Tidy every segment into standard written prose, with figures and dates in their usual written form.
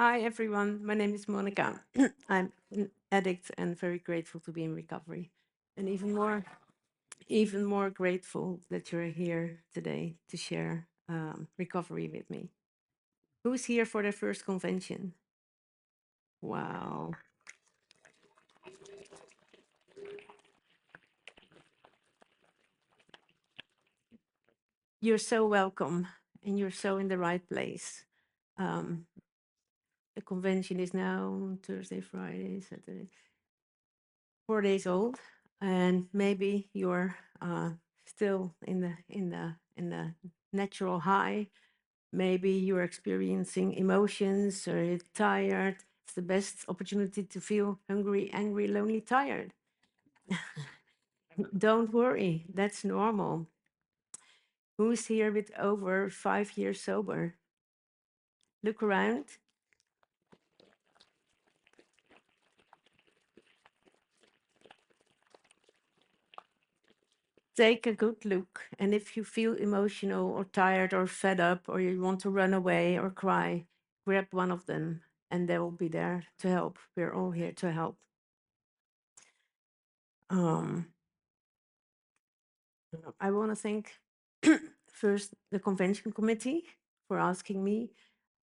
Hi, everyone. My name is Monica. I'm an addict and very grateful to be in recovery. And even more grateful that you're here today to share recovery with me. Who's here for their first convention? Wow. You're so welcome and you're so in the right place. Um, the convention is now Thursday, Friday, Saturday, 4 days old, and maybe you're still in the natural high. Maybe you're experiencing emotions or you're tired. It's the best opportunity to feel hungry, angry, lonely, tired. Don't worry, that's normal. Who's here with over 5 years sober? Look around. Take a good look. And if you feel emotional or tired or fed up or you want to run away or cry, grab one of them and they will be there to help. We're all here to help. Um, I want to thank first the convention committee for asking me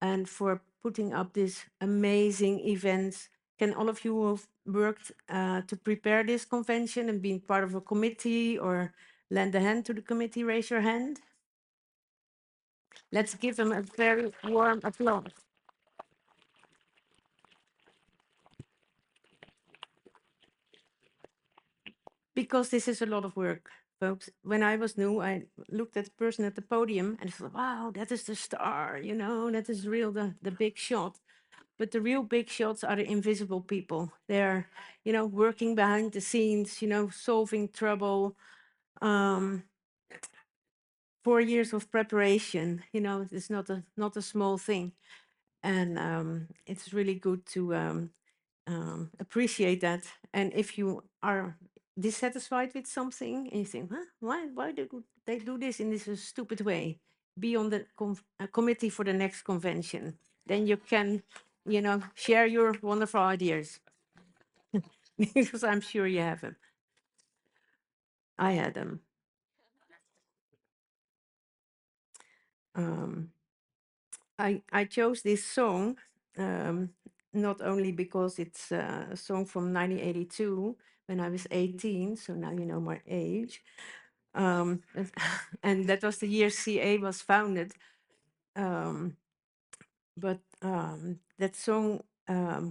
and for putting up this amazing event. Can all of you who have worked to prepare this convention and been part of a committee or lend a hand to the committee, raise your hand? Let's give them a very warm applause. Because this is a lot of work, folks. When I was new, I looked at the person at the podium and thought, wow, that is the star, that is real, the big shot. But the real big shots are the invisible people. They're, working behind the scenes, solving trouble. 4 years of preparation, it's not a small thing. And it's really good to appreciate that. And if you are dissatisfied with something and you think, huh, why do they do this in this stupid way? Be on the committee for the next convention. Then you can, share your wonderful ideas because I'm sure you have them. I had them. Um, I chose this song um, not only because it's a song from 1982 when I was 18, so now you know my age. And and that was the year CA was founded. Um, but that song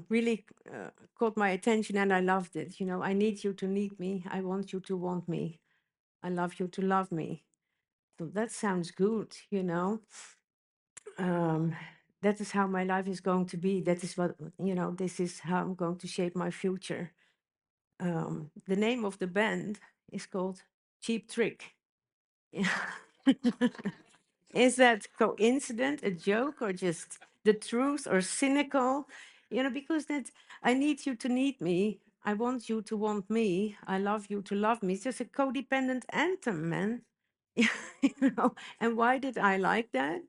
really caught my attention and I loved it. I need you to need me. I want you to want me. I love you to love me. So that sounds good. um, that is how my life is going to be. That is what, this is how I'm going to shape my future. The name of the band is called Cheap Trick. Is that coincident, a joke, or just the truth, or cynical? Because that I need you to need me. I want you to want me. I love you to love me. It's just a codependent anthem, man. And why did I like that?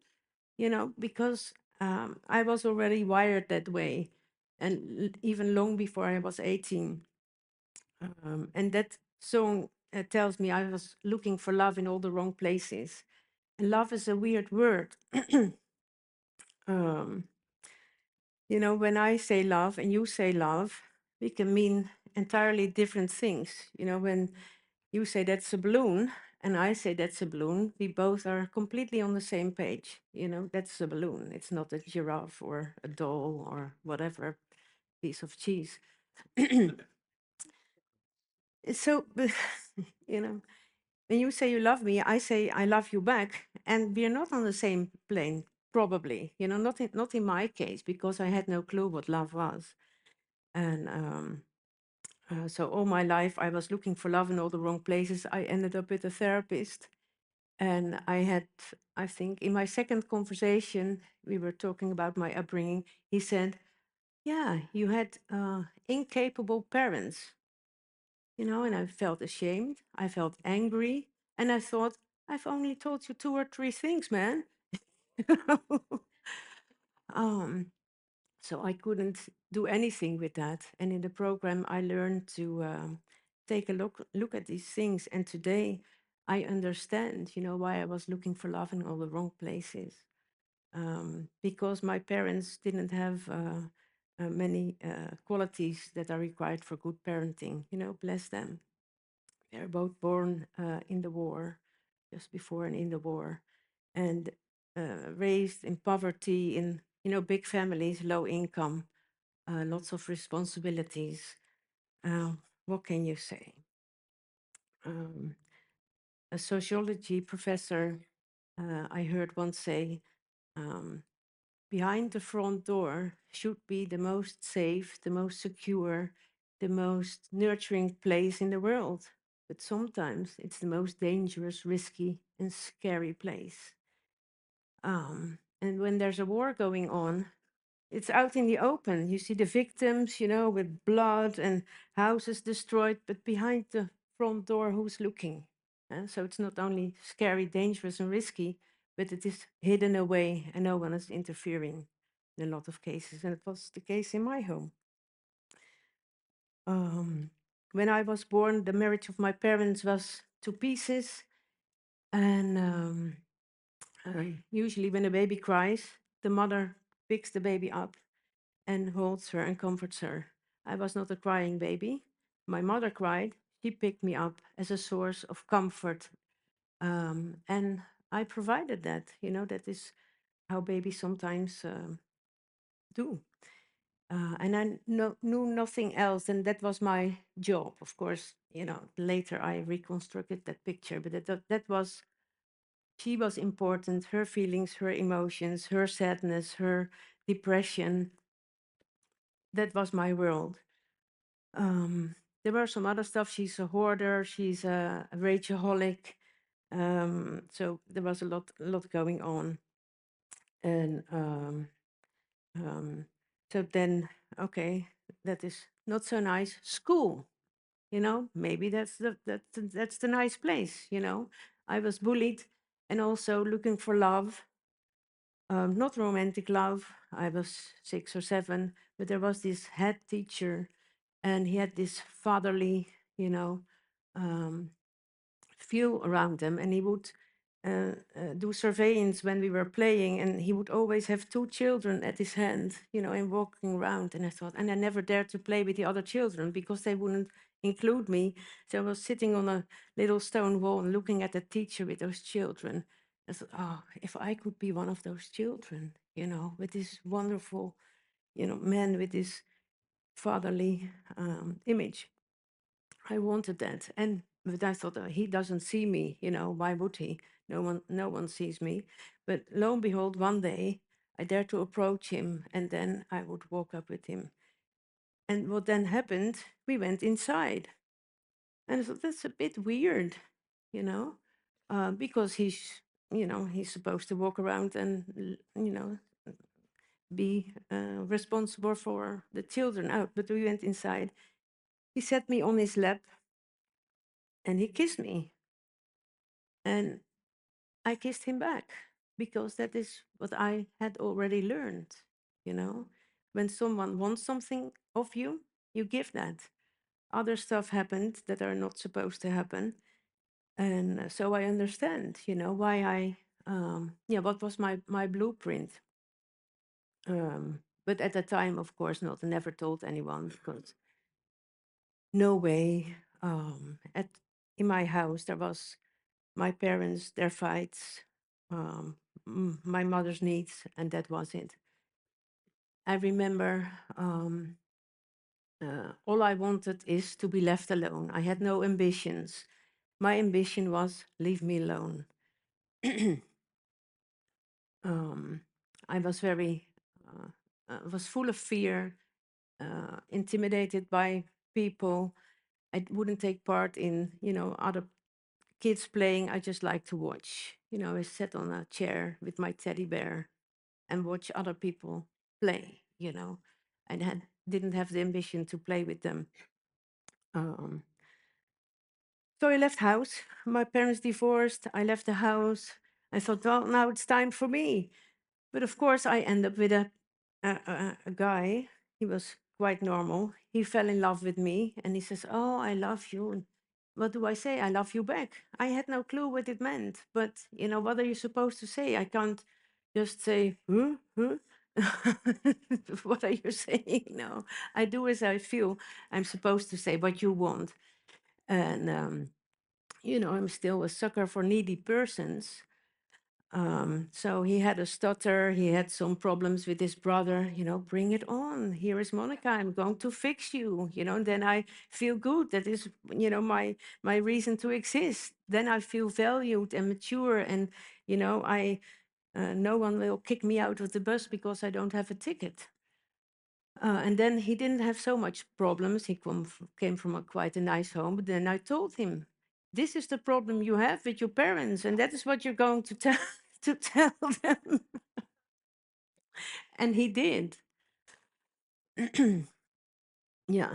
Because I was already wired that way, and even long before I was 18. And that song tells me I was looking for love in all the wrong places. And love is a weird word. um, when I say love and you say love, we can mean entirely different things. When you say that's a balloon and I say that's a balloon, we both are completely on the same page. That's a balloon. It's not a giraffe or a doll or whatever piece of cheese. So, you know, when you say you love me, I say I love you back, and we're not on the same plane, probably. Not in my case, because I had no clue what love was. And so all my life, I was looking for love in all the wrong places. I ended up with a therapist. And I think, in my second conversation, we were talking about my upbringing. He said, yeah, you had incapable parents, and I felt ashamed. I felt angry. And I thought, I've only told you 2 or 3 things, man. um, So I couldn't do anything with that. And in the program, I learned to take a look at these things. And today, I understand, why I was looking for love in all the wrong places. Because my parents didn't have many qualities that are required for good parenting. Bless them. They're both born in the war, just before and in the war, and raised in poverty, in big families, low income, lots of responsibilities. What can you say? Um, a sociology professor I heard once say, um, behind the front door should be the most safe, the most secure, the most nurturing place in the world. But sometimes it's the most dangerous, risky, and scary place. And when there's a war going on, it's out in the open. You see the victims, with blood and houses destroyed, but behind the front door, who's looking? So it's not only scary, dangerous, and risky, but it is hidden away and no one is interfering in a lot of cases. And it was the case in my home. Um, when I was born, the marriage of my parents was to pieces. And usually, when a baby cries, the mother picks the baby up and holds her and comforts her. I was not a crying baby. My mother cried. She picked me up as a source of comfort. And I provided that. That is how babies sometimes do. And I knew nothing else. And that was my job. Of course, later I reconstructed that picture. But that was, she was important. Her feelings, her emotions, her sadness, her depression. That was my world. There were some other stuff. She's a hoarder. She's a rageaholic. So there was a lot going on. And so then, okay, that is not so nice. School, maybe that's the nice place. I was bullied and also looking for love. Not romantic love. I was 6 or 7, but there was this head teacher, and he had this fatherly, um, feel around them, and he would do surveillance when we were playing, and he would always have 2 children at his hand, and walking around. And I thought, and I never dared to play with the other children because they wouldn't include me. So I was sitting on a little stone wall and looking at the teacher with those children. I thought, oh, if I could be one of those children, with this wonderful, man with this fatherly image. I wanted that. And but I thought, he doesn't see me, why would he? No one sees me. But lo and behold, one day I dared to approach him, and then I would walk up with him. And what then happened, we went inside. And I thought, that's a bit weird, you know, because he's supposed to walk around and, be responsible for the children out. But we went inside. He set me on his lap and he kissed me. And I kissed him back because that is what I had already learned, you know. When someone wants something of you, you give that. Other stuff happened that are not supposed to happen. And so I understand, why what was my blueprint. But at the time, of course, not. I never told anyone because no way. In my house, there was my parents, their fights, um, my mother's needs, and that was it. I remember all I wanted is to be left alone. I had no ambitions. My ambition was leave me alone. um, I was was full of fear, intimidated by people. I wouldn't take part in, other kids playing. I just like to watch. I sat on a chair with my teddy bear and watch other people play, and didn't have the ambition to play with them. Um, so I left house. My parents divorced. I left the house. I thought, well, now it's time for me. But of course, I end up with a a guy, he was quite normal. He fell in love with me and he says, "Oh, I love you." And what do I say? I love you back. I had no clue what it meant. But, what are you supposed to say? I can't just say, huh, huh? What are you saying? No, I do as I feel. I'm supposed to say what you want. And, I'm still a sucker for needy persons. So he had a stutter, he had some problems with his brother, bring it on. Here is Monica, I'm going to fix you, and then I feel good. That is, my reason to exist. Then I feel valued and mature, and, I no one will kick me out of the bus because I don't have a ticket. And then he didn't have so much problems. He came from quite a nice home. But then I told him, this is the problem you have with your parents, and that is what you're going to tell to tell them. And he did. Yeah,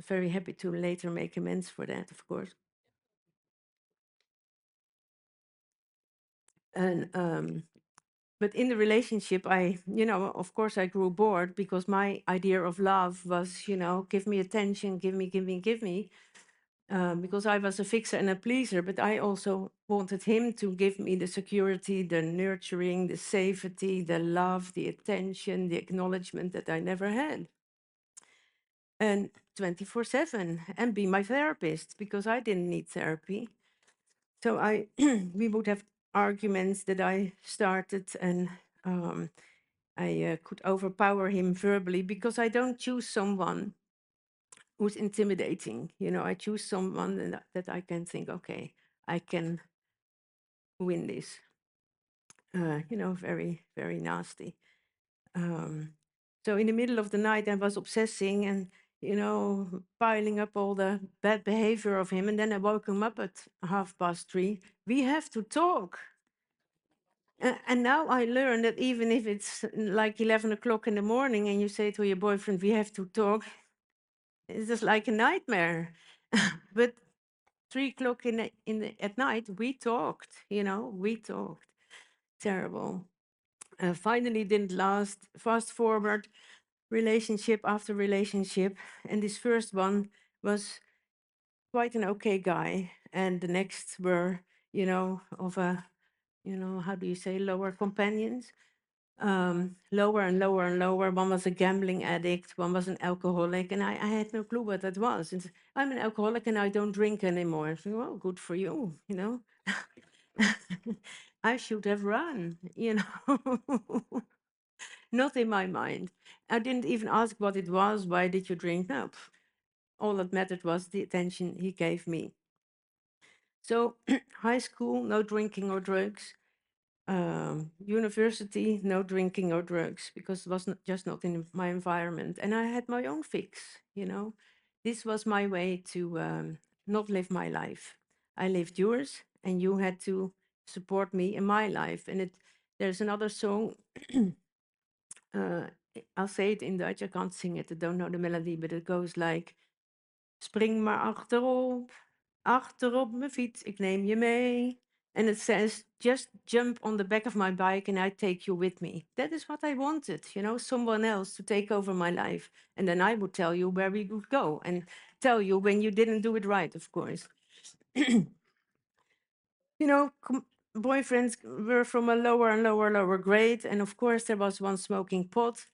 very happy to later make amends for that, of course. And but in the relationship, of course, I grew bored because my idea of love was, give me attention, give me, give me, give me. Because I was a fixer and a pleaser, but I also wanted him to give me the security, the nurturing, the safety, the love, the attention, the acknowledgement that I never had. And 24/7, and be my therapist because I didn't need therapy. So we would have arguments that I started, and I could overpower him verbally because I don't choose someone who's intimidating. I choose someone that I can think, okay, I can win this. Very, very nasty. So in the middle of the night, I was obsessing and, piling up all the bad behavior of him. And then I woke him up at 3:30. We have to talk. And now I learn that even if it's like 11 o'clock in the morning and you say to your boyfriend, we have to talk, it's just like a nightmare. But 3 o'clock at night, we talked, we talked. Terrible. Finally didn't last. Fast forward, relationship after relationship. And this first one was quite an okay guy. And the next were, of a, how do you say, lower companions. Lower and lower and lower. One was a gambling addict, one was an alcoholic, and I had no clue what that was. And I'm an alcoholic and I don't drink anymore. So, well, good for you, I should have run, Not in my mind. I didn't even ask what it was. Why did you drink? No, all that mattered was the attention he gave me. So, high school, no drinking or drugs. University, no drinking or drugs, because it was just not in my environment. And I had my own fix, This was my way to not live my life. I lived yours, and you had to support me in my life. And there's another song, uh, I'll say it in Dutch, I can't sing it, I don't know the melody, but it goes like, spring maar achter op mijn fiets, ik neem je mee. And it says, just jump on the back of my bike and I take you with me. That is what I wanted, someone else to take over my life. And then I would tell you where we would go and tell you when you didn't do it right, of course. Boyfriends were from a lower and lower grade. And of course, there was one smoking pot.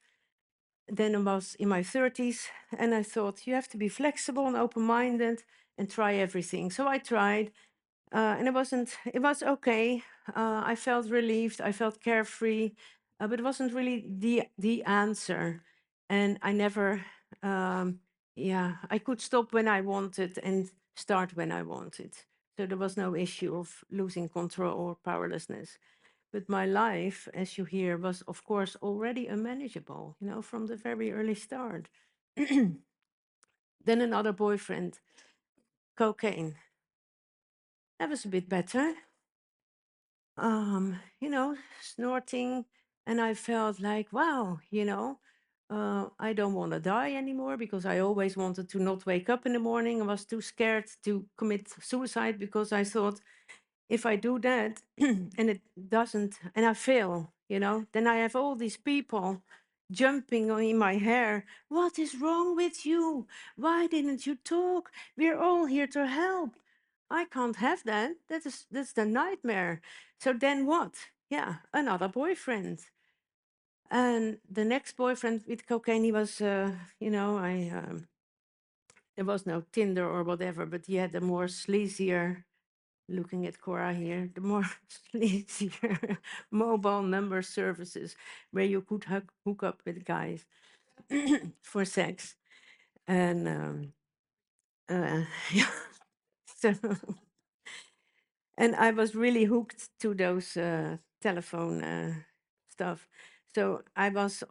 Then I was in my 30s, and I thought, you have to be flexible and open-minded and try everything. So I tried, and it was okay. I felt relieved, I felt carefree, but it wasn't really the answer. And I never, I could stop when I wanted and start when I wanted. So there was no issue of losing control or powerlessness. But my life, as you hear, was of course already unmanageable, from the very early start. Then another boyfriend, cocaine. That was a bit better. Snorting, and I felt like, wow, I don't want to die anymore because I always wanted to not wake up in the morning. I was too scared to commit suicide because I thought, if I do that and it doesn't, and I fail, then I have all these people, jumping in my hair. What is wrong with you? Why didn't you talk? We're all here to help. I can't have that. That's the nightmare. So then what? Yeah, another boyfriend. And the next boyfriend with cocaine, he was, there was no Tinder or whatever, but he had a more sleazier, looking at Cora here, the more sleazier mobile number services where you could hook up with guys for sex. And yeah, so, and I was really hooked to those telephone stuff. So I was,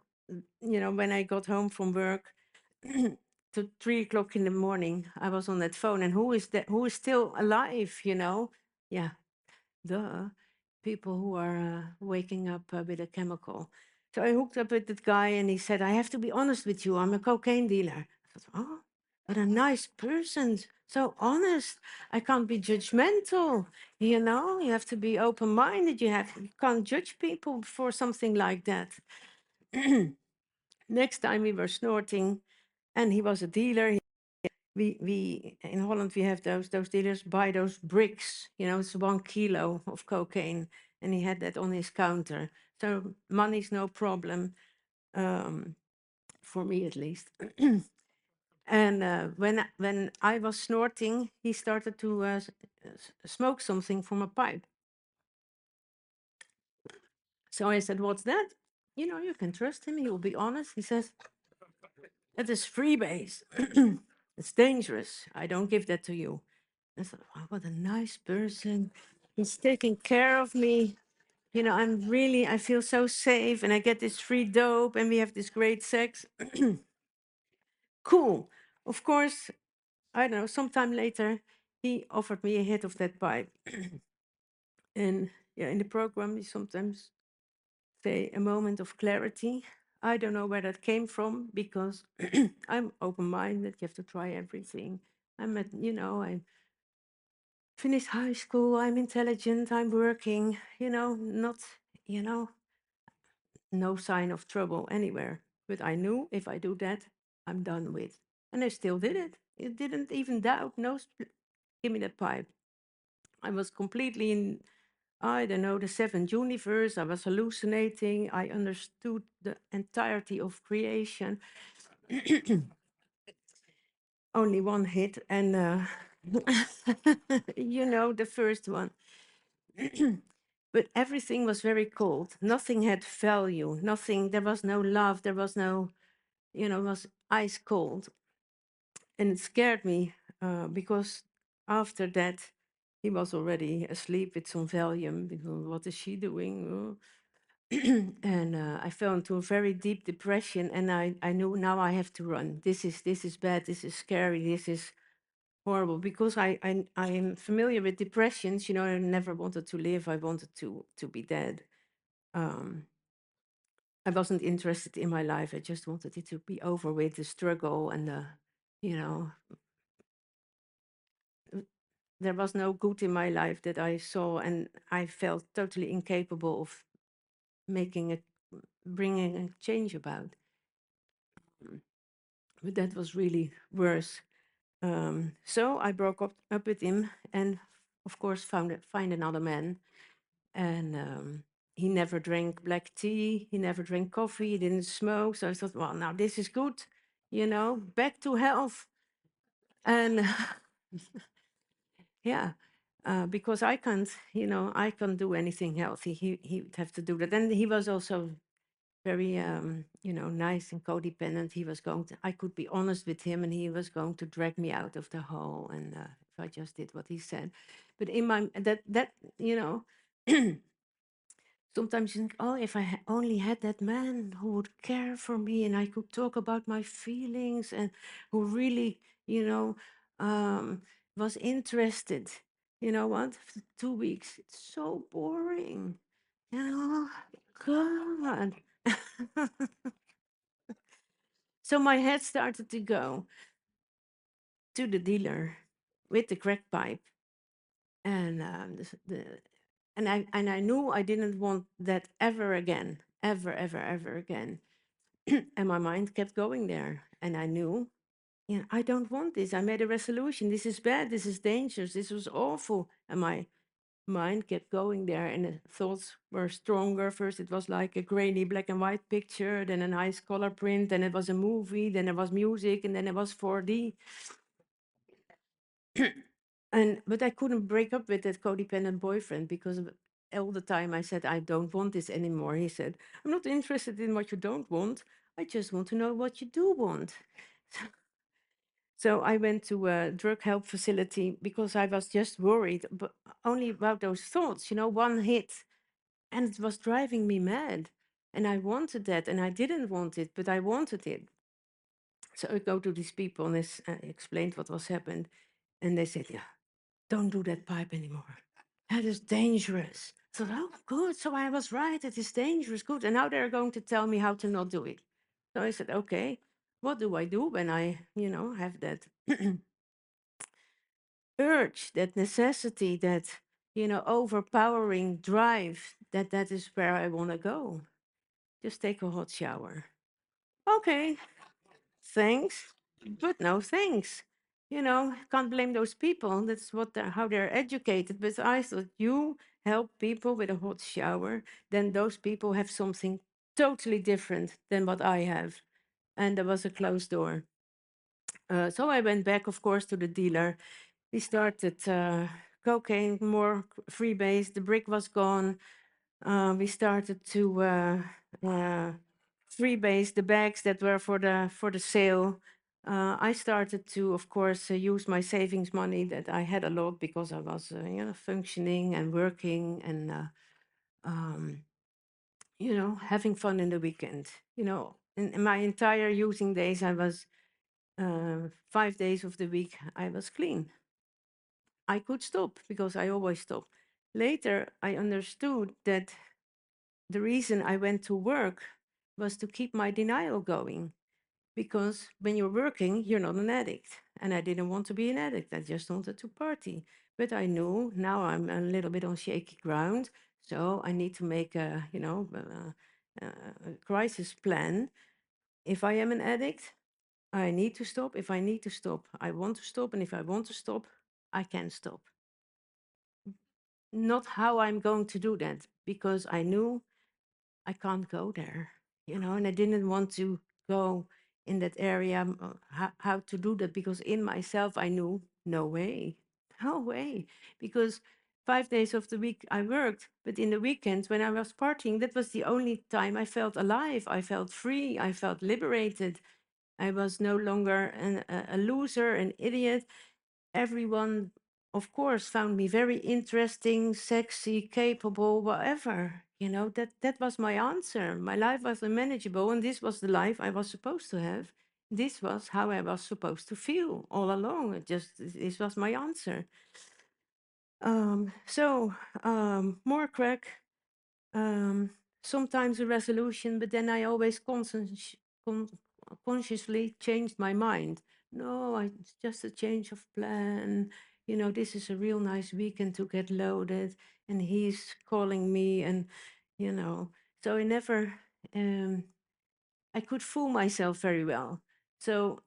when I got home from work to 3 o'clock in the morning, I was on that phone. And who is that? Who is still alive? Yeah, duh, people who are waking up with a chemical. So I hooked up with that guy, and he said, "I have to be honest with you. I'm a cocaine dealer." I thought, "Oh, what a nice person, so honest. I can't be judgmental. You have to be open-minded. You can't judge people for something like that." Next time we were snorting, and he was a dealer. We in Holland we have those dealers buy those bricks. It's 1 kilo of cocaine, and he had that on his counter. So money's no problem, um, for me at least. And when I was snorting, he started to smoke something from a pipe. So I said, "What's that?" You can trust him. He will be honest. He says, "That is freebase. It's dangerous. I don't give that to you." I thought, wow, what a nice person. He's taking care of me. I feel so safe, and I get this free dope, and we have this great sex. Cool. Of course, I don't know, sometime later, he offered me a hit of that pipe. And yeah, in the program, we sometimes say a moment of clarity. I don't know where that came from because I'm open minded. You have to try everything. I finished high school. I'm intelligent. I'm working, not, you know, no sign of trouble anywhere. But I knew if I do that, I'm done with. And I still did it. It didn't even doubt. No, give me that pipe. I was completely in, I don't know, the seventh universe. I was hallucinating. I understood the entirety of creation. Only one hit, and the first one. But everything was very cold. Nothing had value. Nothing. There was no love. There was no, it was ice cold. And it scared me because after that, he was already asleep with some Valium. Because what is she doing? Oh. And I fell into a very deep depression, and I knew now I have to run. This is bad. This is scary. This is horrible because I am familiar with depressions. I never wanted to live. I wanted to be dead. Um, I wasn't interested in my life. I just wanted it to be over with, the struggle and you know, there was no good in my life that I saw, and I felt totally incapable of bringing a change about. But that was really worse. So I broke up with him, and of course find another man. And he never drank black tea. He never drank coffee. He didn't smoke. So I thought, well, now this is good. Back to health. And yeah, because I can't do anything healthy. He would have to do that. And he was also very, nice and codependent. I could be honest with him, and he was going to drag me out of the hole. And if I just did what he said, but in my that sometimes you think, oh, if I only had that man who would care for me, and I could talk about my feelings, and who really, was interested. You know what? For 2 weeks, it's so boring. God. So my head started to go to the dealer with the crack pipe, and and I knew I didn't want that ever again, ever, ever, ever again. And my mind kept going there. And I knew, I don't want this. I made a resolution. This is bad. This is dangerous. This was awful. And my mind kept going there, and the thoughts were stronger. First, it was like a grainy black and white picture, then a nice color print, then it was a movie, then it was music, and then it was 4D. But I couldn't break up with that codependent boyfriend because all the time I said, I don't want this anymore. He said, I'm not interested in what you don't want. I just want to know what you do want. So I went to a drug help facility because I was just worried, but only about those thoughts, one hit. And it was driving me mad. And I wanted that, and I didn't want it, but I wanted it. So I go to these people and explained what was happened. And they said, yeah, don't do that pipe anymore. That is dangerous. So, oh, good. So I was right. It is dangerous. Good. And now they're going to tell me how to not do it. So I said, okay, what do I do when I, have that urge, that necessity, that, overpowering drive, that is where I want to go. Just take a hot shower. Okay, thanks, but no thanks. Can't blame those people. That's how they're educated. But I thought you help people with a hot shower, then those people have something totally different than what I have. And there was a closed door. So I went back, of course, to the dealer. We started cocaine, more freebase. The brick was gone. We started to freebase the bags that were for the sale. I started to, of course, use my savings money that I had a lot because I was, functioning and working and, having fun in the weekend. In my entire using days, I was 5 days of the week, I was clean. I could stop because I always stop. Later, I understood that the reason I went to work was to keep my denial going. Because when you're working, you're not an addict. And I didn't want to be an addict. I just wanted to party. But I knew now I'm a little bit on shaky ground. So I need to make a crisis plan. If I am an addict, I need to stop. If I need to stop, I want to stop. And if I want to stop, I can stop. Not how I'm going to do that, because I knew I can't go there, and I didn't want to go in that area, how to do that, because in myself I knew no way, no way, because 5 days of the week I worked, but in the weekends when I was partying, that was the only time I felt alive, I felt free, I felt liberated. I was no longer a loser, an idiot. Everyone, of course, found me very interesting, sexy, capable, whatever. That was my answer. My life was unmanageable, and this was the life I was supposed to have. This was how I was supposed to feel all along. This was my answer. More crack, um, sometimes a resolution, but then I always con- consciously changed my mind. No, it's just a change of plan. This is a real nice weekend to get loaded, and he's calling me, and you know, so um, I could fool myself very well. So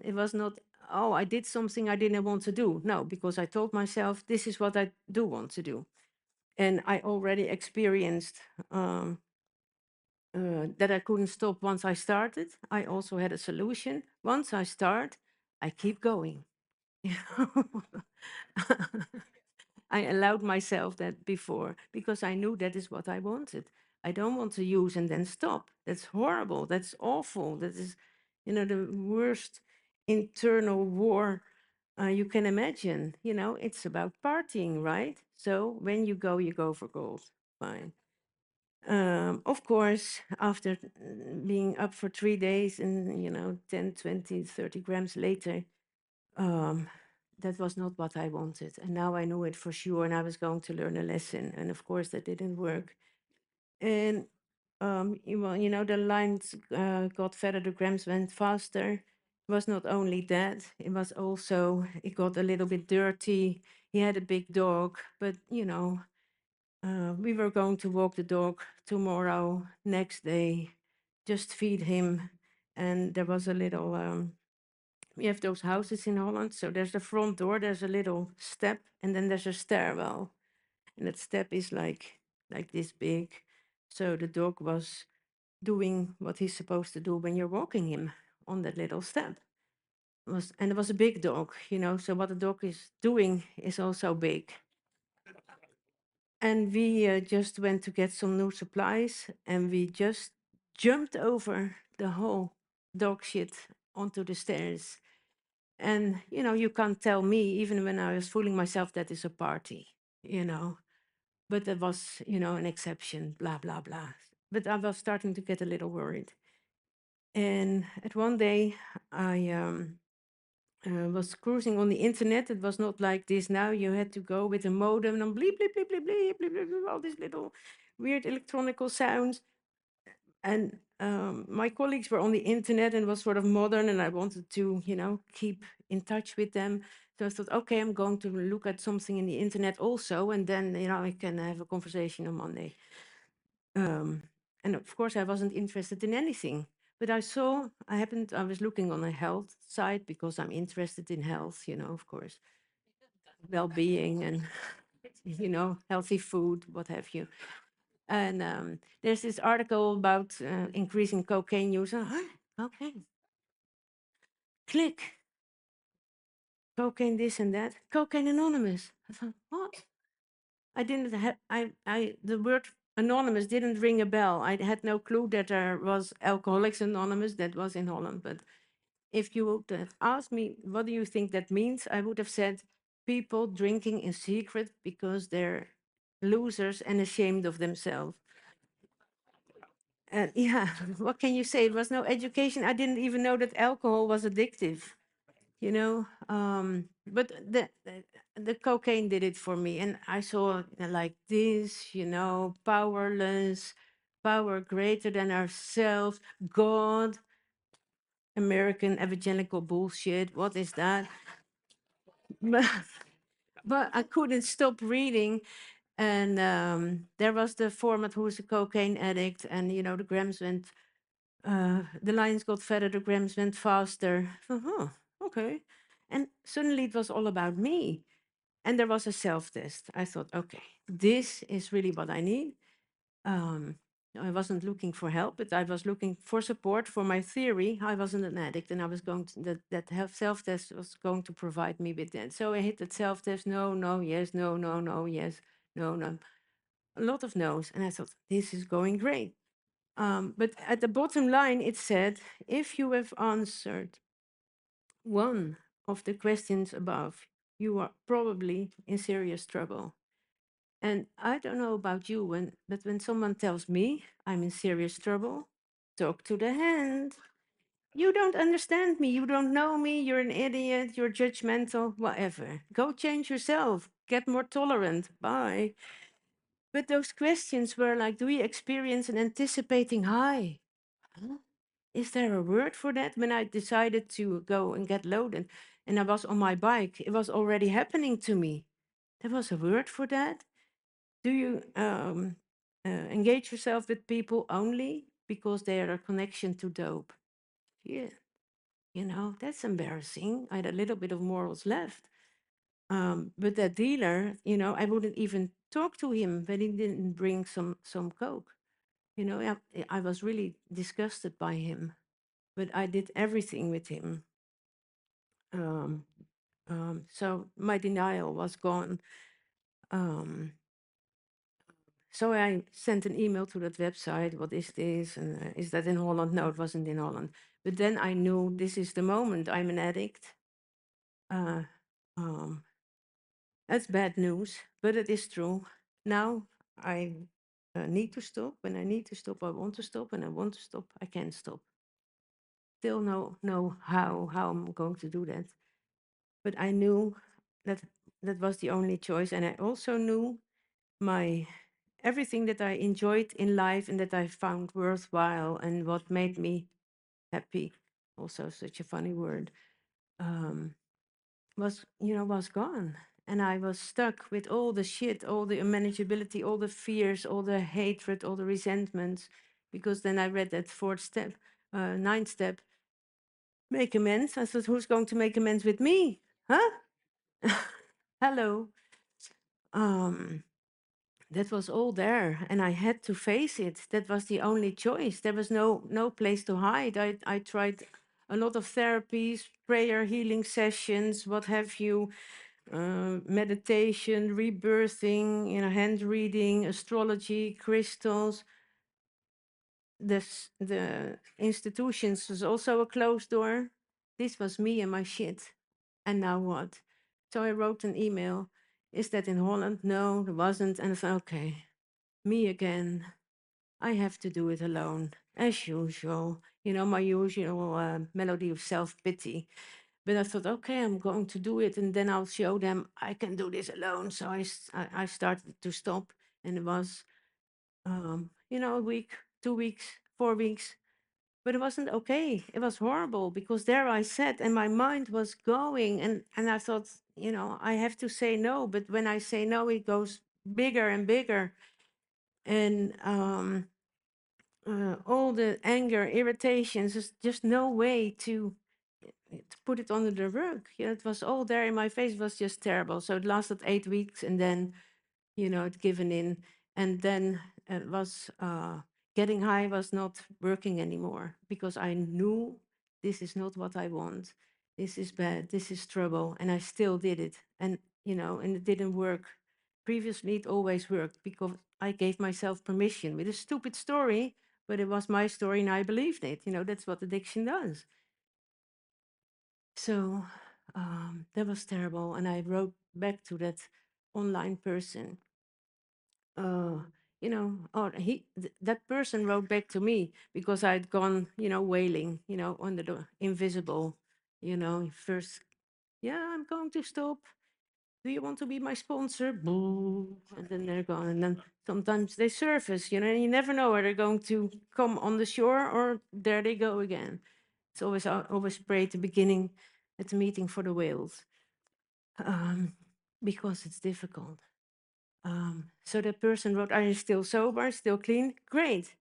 it was not, oh, I did something I didn't want to do. No, because I told myself this is what I do want to do, and I already experienced that I couldn't stop once I started. I also had a solution. Once I start, I keep going. I allowed myself that before because I knew that is what I wanted. I don't want to use and then stop. That's horrible. That's awful. That is, the worst internal war you can imagine. It's about partying, right? So when you go for gold. Fine. Of course, after being up for 3 days and, 10, 20, 30 grams later, um, that was not what I wanted. And now I knew it for sure, and I was going to learn a lesson. And of course, that didn't work. And, the lines got fatter, the grams went faster. It was not only that, it was also, it got a little bit dirty. He had a big dog, but, we were going to walk the dog tomorrow, next day. just feed him. And there was a little, we have those houses in Holland. So there's the front door, there's a little step, and then there's a stairwell. And that step is like this big. So the dog was doing what he's supposed to do when you're walking him on that little step. And it was a big dog, so what a dog is doing is also big. And we just went to get some new supplies, and we just jumped over the whole dog shit onto the stairs. And, you can't tell me, even when I was fooling myself, that is a party, you know. But that was, an exception, blah, blah, blah. But I was starting to get a little worried. And at one day, I was cruising on the internet. It was not like this now. You had to go with a modem and bleep, bleep, bleep, bleep, bleep, bleep, bleep, bleep, all these little weird electronical sounds. And my colleagues were on the internet and was sort of modern, and I wanted to, keep in touch with them. So I thought, okay, I'm going to look at something in the internet also, and then, I can have a conversation on Monday. And of course, I wasn't interested in anything. But I was looking on a health site because I'm interested in health, of course, well-being and, healthy food, what have you. And there's this article about increasing cocaine use. Okay, click, cocaine this and that, Cocaine Anonymous. I thought, what? I didn't have, the word anonymous didn't ring a bell. I had no clue that there was Alcoholics Anonymous. That was in Holland. But if you would have asked me, what do you think that means? I would have said people drinking in secret because they're losers and ashamed of themselves. And yeah, what can you say? It was no education. I didn't even know that alcohol was addictive. But the cocaine did it for me, and I saw like this, powerless, power greater than ourselves, God, American evangelical bullshit. What is that? but, but I couldn't stop reading, and there was the format who was a cocaine addict, and the grams went. The lines got fatter, the grams went faster. Oh, okay. And suddenly it was all about me. And there was a self-test. I thought, okay, this is really what I need. I wasn't looking for help, but I was looking for support for my theory. I wasn't an addict, and I was going to, that self-test was going to provide me with that. So I hit that self-test, no, no, yes, no, no, no, yes, no, no. A lot of no's. And I thought, this is going great. But at the bottom line, it said, if you have answered one of the questions above, you are probably in serious trouble. And I don't know about you, but when someone tells me I'm in serious trouble, talk to the hand. You don't understand me. You don't know me. You're an idiot. You're judgmental, whatever. Go change yourself. Get more tolerant. Bye. But those questions were like, do we experience an anticipating high? Huh? Is there a word for that? When I decided to go and get loaded and I was on my bike, it was already happening to me. There was a word for that. Do you engage yourself with people only because they are a connection to dope? Yeah, that's embarrassing. I had a little bit of morals left. But that dealer, I wouldn't even talk to him when he didn't bring some coke. I was really disgusted by him, but I did everything with him. Um, so my denial was gone. So I sent an email to that website. What is this? And is that in Holland? No, it wasn't in Holland. But then I knew this is the moment. I'm an addict. Uh, um, that's bad news, but it is true. Now I need to stop. When I need to stop, I want to stop. When I want to stop, I can stop. Still know how I'm going to do that. But I knew that that was the only choice. And I also knew my everything that I enjoyed in life and that I found worthwhile and what made me happy, also such a funny word, was gone. And I was stuck with all the shit, all the unmanageability, all the fears, all the hatred, all the resentments because then I read that fourth step, ninth step, make amends. I thought, who's going to make amends with me? Huh? Hello. Um, that was all there, and I had to face it. That was the only choice. There was no place to hide. I tried a lot of therapies, prayer, healing sessions, what have you, meditation, rebirthing, hand reading, astrology, crystals. The institutions was also a closed door. This was me and my shit. And now what? So I wrote an email. Is that in Holland? No, there wasn't. And I thought, okay, me again. I have to do it alone, as usual. My usual melody of self-pity. But I thought, okay, I'm going to do it, and then I'll show them I can do this alone. So I started to stop, and it was, a week, 2 weeks, 4 weeks, but it wasn't okay. It was horrible because there I sat, and my mind was going, and I thought, I have to say no. But when I say no, it goes bigger and bigger, and all the anger, irritations, there's just no way to put it under the rug. It was all there in my face. It was just terrible. So it lasted 8 weeks, and then, it given in. And then it was getting high was not working anymore because I knew this is not what I want. This is bad. This is trouble. And I still did it. And it didn't work. Previously, it always worked because I gave myself permission with a stupid story, but it was my story and I believed it. That's what addiction does. So that was terrible. And I wrote back to that online person. That person wrote back to me because I'd gone, wailing, under the invisible, first, yeah, I'm going to stop. Do you want to be my sponsor? Boo. And then they're gone. And then sometimes they surface, and you never know where they're going to come on the shore or there they go again. It's always, I always pray at the beginning at the meeting for the whales because it's difficult. So that person wrote, are you still sober, still clean? Great.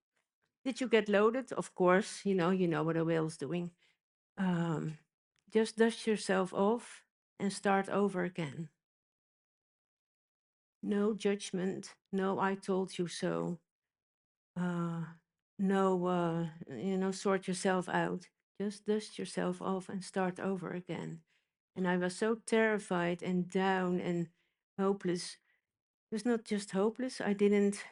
Did you get loaded? Of course, you know what a whale's doing. Just dust yourself off and start over again. No judgment, no I told you so. No, sort yourself out. Just dust yourself off and start over again. And I was so terrified and down and hopeless. It was not just hopeless. I didn't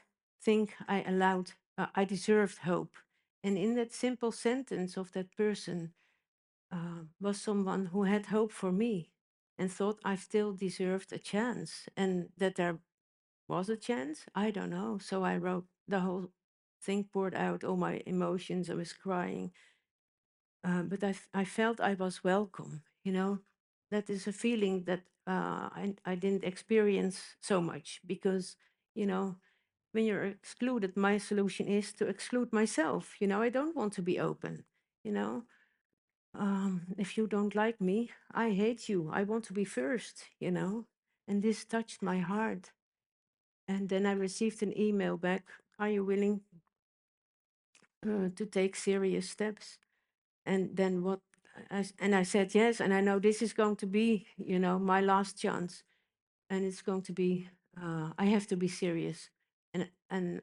think I deserved hope. And in that simple sentence of that person was someone who had hope for me and thought I still deserved a chance and that there was a chance. I don't know. So I wrote the whole thing, poured out all my emotions. I was crying. But I felt I was welcome. That is a feeling that I didn't experience so much because, when you're excluded, my solution is to exclude myself. I don't want to be open. If you don't like me, I hate you. I want to be first. And this touched my heart. And then I received an email back. Are you willing to take serious steps? And then I said yes, and I know this is going to be, my last chance, and it's going to be. I have to be serious, and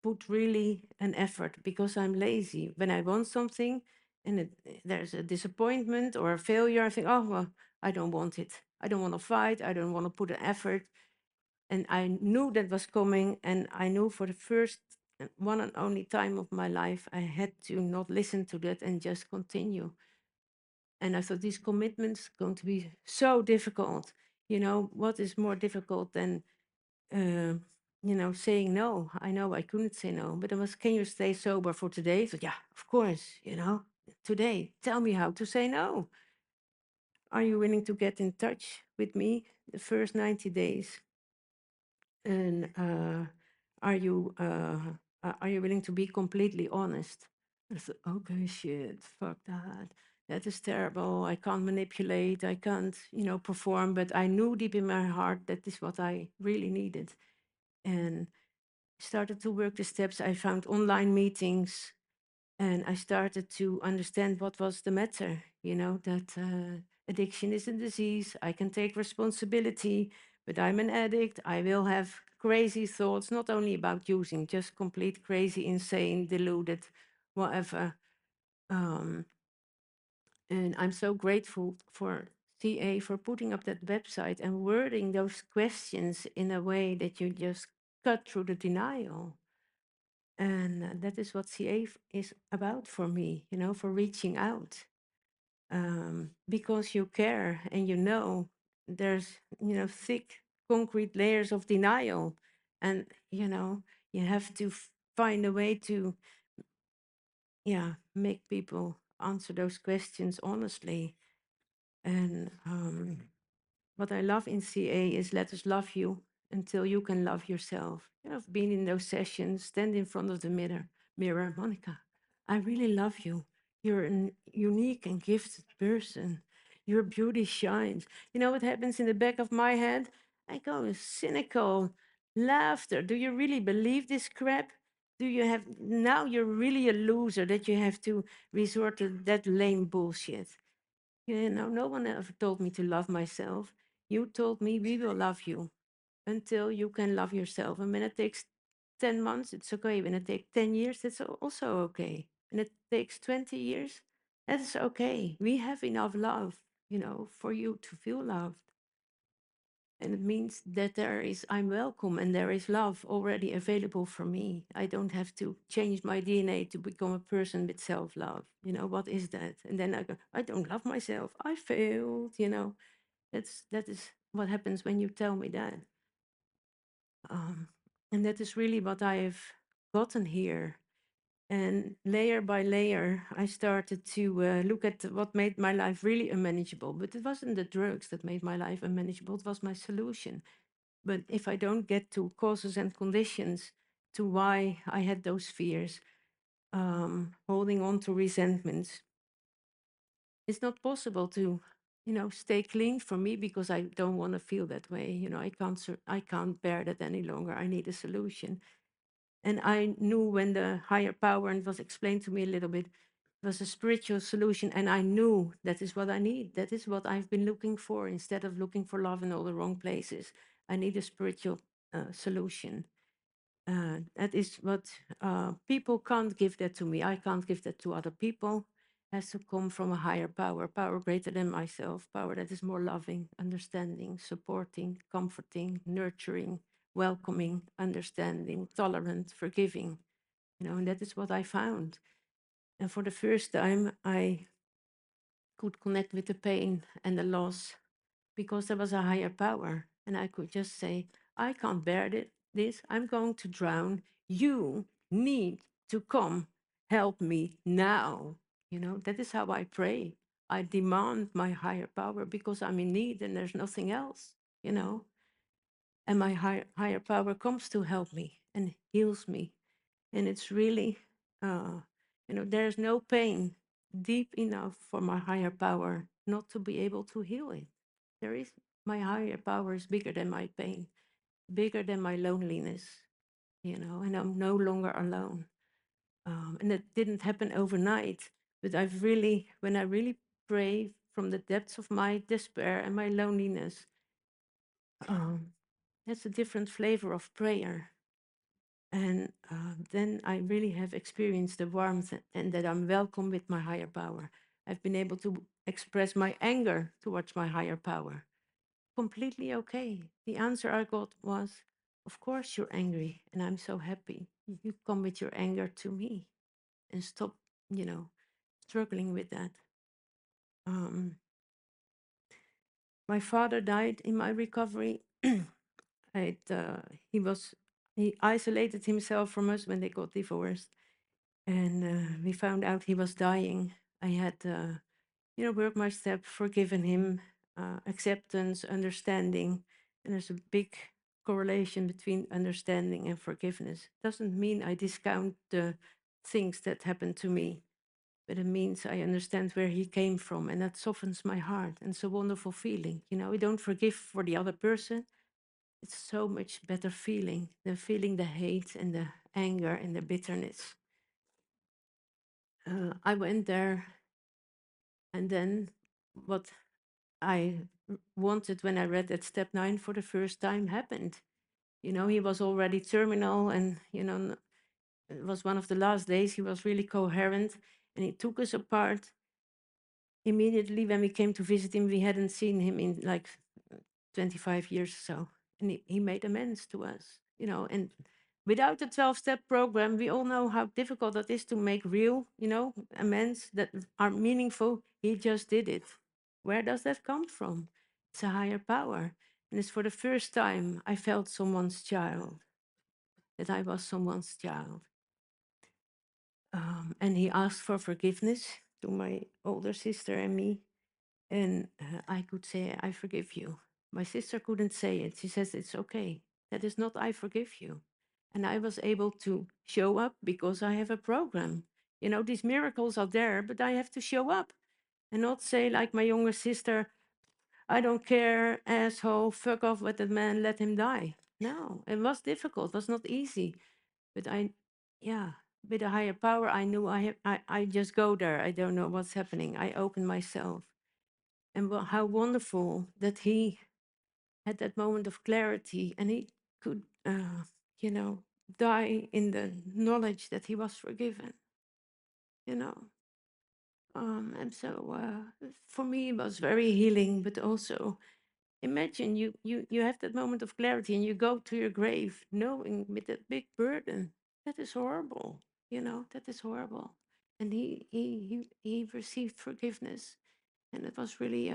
put really an effort because I'm lazy. When I want something, and there's a disappointment or a failure, I think, oh well, I don't want it. I don't want to fight. I don't want to put an effort. And I knew that was coming, and I knew for the first and one and only time of my life, I had to not listen to that and just continue. And I thought these commitments going to be so difficult. What is more difficult than, saying no? I know I couldn't say no, but it was, can you stay sober for today? So yeah, of course, today, tell me how to say no. Are you willing to get in touch with me the first 90 days? And are you willing to be completely honest? I said, okay, shit, fuck that. That is terrible. I can't manipulate. I can't, perform. But I knew deep in my heart that is what I really needed. And started to work the steps. I found online meetings, and I started to understand what was the matter, that addiction is a disease. I can take responsibility, but I'm an addict. I will have crazy thoughts, not only about using, just complete crazy, insane, deluded, whatever. Um, and I'm so grateful for CA for putting up that website and wording those questions in a way that you just cut through the denial. And that is what CA is about for me, for reaching out. Because you care and there's, thick concrete layers of denial. And, you have to find a way to, make people answer those questions honestly. And what I love in CA is let us love you until you can love yourself. I've been in those sessions, stand in front of the mirror, Monica, I really love you. You're a unique and gifted person. Your beauty shines. You know what happens in the back of my head? I go cynical laughter. Do you really believe this crap? Do you have now you're really a loser that you have to resort to that lame bullshit? No one ever told me to love myself. You told me we will love you until you can love yourself. And when it takes 10 months, it's okay. When it takes 10 years, it's also okay. When it takes 20 years, that's okay. We have enough love, for you to feel loved. And it means that I'm welcome and there is love already available for me. I don't have to change my DNA to become a person with self-love. What is that? And then I go, I don't love myself. I failed. That is what happens when you tell me that. And that is really what I've gotten here. And layer by layer, I started to look at what made my life really unmanageable. But it wasn't the drugs that made my life unmanageable, it was my solution. But if I don't get to causes and conditions to why I had those fears, holding on to resentments, it's not possible to, stay clean for me because I don't want to feel that way. I can't bear that any longer. I need a solution. And I knew when the higher power, and it was explained to me a little bit, it was a spiritual solution. And I knew that is what I need. That is what I've been looking for instead of looking for love in all the wrong places. I need a spiritual solution. That is what people can't give that to me. I can't give that to other people. It has to come from a higher power greater than myself, power that is more loving, understanding, supporting, comforting, nurturing, welcoming, understanding, tolerant, forgiving. And that is what I found. And for the first time, I could connect with the pain and the loss because there was a higher power. And I could just say, I can't bear this. I'm going to drown. You need to come help me now. That is how I pray. I demand my higher power because I'm in need and there's nothing else, you know. And my higher power comes to help me and heals me. And it's really, there's no pain deep enough for my higher power not to be able to heal it. There is, my higher power is bigger than my pain, bigger than my loneliness, and I'm no longer alone. And it didn't happen overnight, but when I really pray from the depths of my despair and my loneliness, um, that's a different flavor of prayer. And then I really have experienced the warmth and that I'm welcome with my higher power. I've been able to express my anger towards my higher power. Completely okay. The answer I got was, of course you're angry, and I'm so happy. You come with your anger to me and stop, struggling with that. Um, my father died in my recovery. I'd, he was he isolated himself from us when they got divorced. And we found out he was dying. I had, worked my step, forgiven him, acceptance, understanding. And there's a big correlation between understanding and forgiveness. Doesn't mean I discount the things that happened to me, but it means I understand where he came from, and that softens my heart. And it's a wonderful feeling. We don't forgive for the other person, It's so much better feeling than feeling the hate and the anger and the bitterness. I went there, and then what I wanted when I read that step 9 for the first time happened. You know, he was already terminal, and, you know, it was one of the last days. He was really coherent, and he took us apart. Immediately when we came to visit him, we hadn't seen him in like 25 years or so. And he made amends to us, you know. And without the 12-step program, we all know how difficult that is to make real, you know, amends that are meaningful. He just did it. Where does that come from? It's a higher power. And it's for the first time I felt someone's child, that I was someone's child. And he asked for forgiveness to my older sister and me. And I could say, I forgive you. My sister couldn't say it. She says, it's okay. That is not, I forgive you. And I was able to show up because I have a program. You know, these miracles are there, but I have to show up and not say, like my younger sister, I don't care, asshole, fuck off with that man, let him die. No, it was difficult, it was not easy. But yeah, with a higher power, I knew I just go there. I don't know what's happening. I open myself. And how wonderful that he had that moment of clarity, and he could, you know, die in the knowledge that he was forgiven, you know. And so for me, it was very healing, but also imagine you have that moment of clarity and you go to your grave knowing with that big burden. That is horrible, you know, that is horrible. And he received forgiveness. And it was really,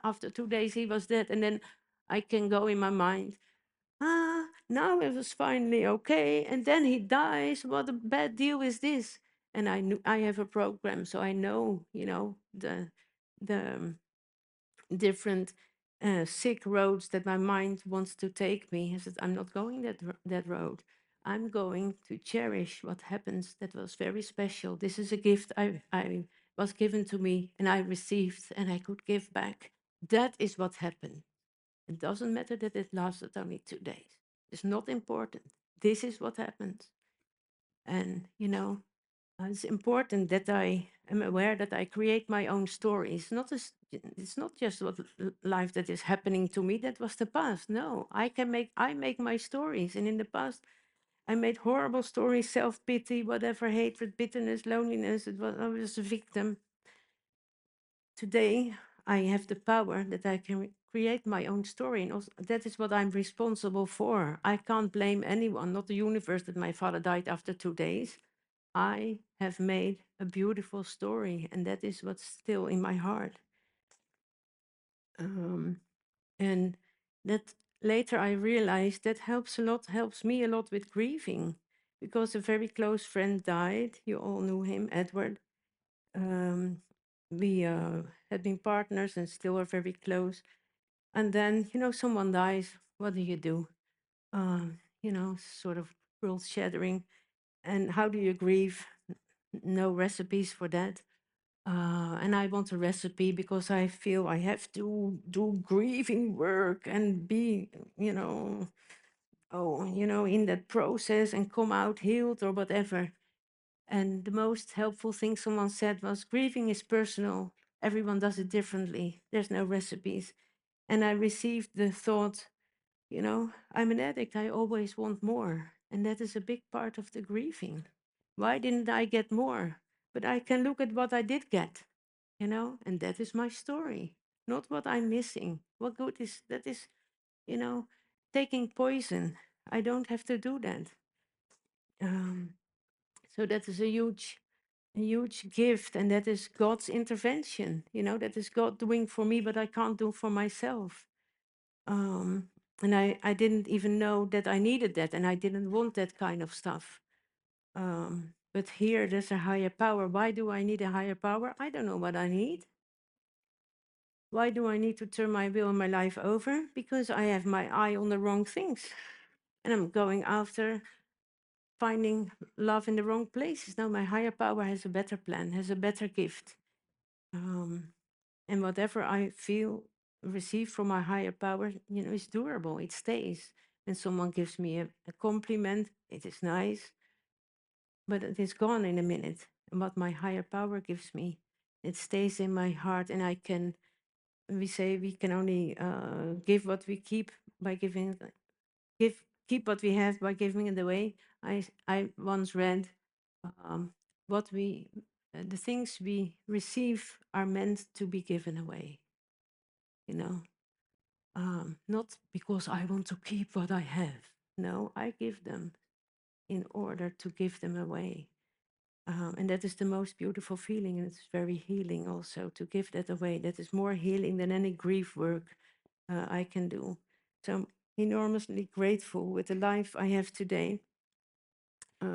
after 2 days, he was dead. And then I can go in my mind, now it was finally okay. And then he dies. What a bad deal is this? And I knew I have a program, so I know, you know, the different sick roads that my mind wants to take me. I said, I'm not going that road. I'm going to cherish what happens that was very special. This is a gift I was given to me and I received and I could give back. That is what happened. It doesn't matter that it lasted only 2 days. It's not important. This is what happened. And, you know, it's important that I am aware that I create my own story. It's not just what life that is happening to me. That was the past. No, I make my stories. And in the past, I made horrible stories, self-pity, whatever, hatred, bitterness, loneliness. I was a victim. Today, I have the power that I can create my own story. And also, that is what I'm responsible for. I can't blame anyone, not the universe that my father died after 2 days. I have made a beautiful story, and that is what's still in my heart. And that later I realized that helps me a lot with grieving, because a very close friend died. You all knew him, Edward. We had been partners and still are very close. And then, you know, someone dies. What do? You know, sort of world shattering. And how do you grieve? No recipes for that. And I want a recipe because I feel I have to do grieving work and be, you know, in that process and come out healed or whatever. And the most helpful thing someone said was, grieving is personal. Everyone does it differently. There's no recipes. And I received the thought, you know, I'm an addict. I always want more. And that is a big part of the grieving. Why didn't I get more? But I can look at what I did get, you know, and that is my story, not what I'm missing. What good is that? Is, you know, taking poison. I don't have to do that. So that is a huge gift, and that is God's intervention. You know, that is God doing for me, but I can't do for myself. And I didn't even know that I needed that, and I didn't want that kind of stuff. But here, there's a higher power. Why do I need a higher power? I don't know what I need. Why do I need to turn my will and my life over? Because I have my eye on the wrong things. And I'm going after finding love in the wrong places. No, my higher power has a better plan, has a better gift. And whatever I feel receive from my higher power, is durable. It stays. When someone gives me a compliment, it is nice, but it is gone in a minute. And what my higher power gives me, it stays in my heart, and I can. We say we can only give what we keep by giving. Give keep what we have by giving it away. I once read, um, what we the things we receive are meant to be given away. You know, not because I want to keep what I have. No, I give them in order to give them away. And that is the most beautiful feeling, and it's very healing also to give that away. That is more healing than any grief work I can do. So I'm enormously grateful with the life I have today.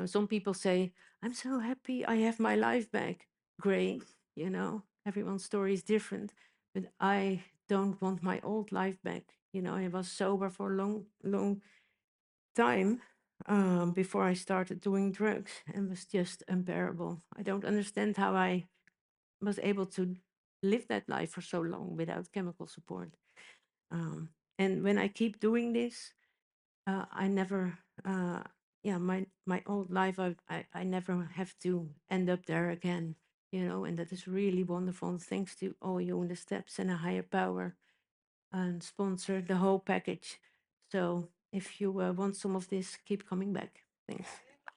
Some people say, I'm so happy I have my life back. Great, everyone's story is different. But I don't want my old life back. I was sober for a long, long time before I started doing drugs, and was just unbearable. I don't understand how I was able to live that life for so long without chemical support. And when I keep doing this, I never, my old life, I never have to end up there again, and that is really wonderful. And thanks to all you in the steps and a higher power and sponsor the whole package. So if you want some of this, keep coming back. Thanks.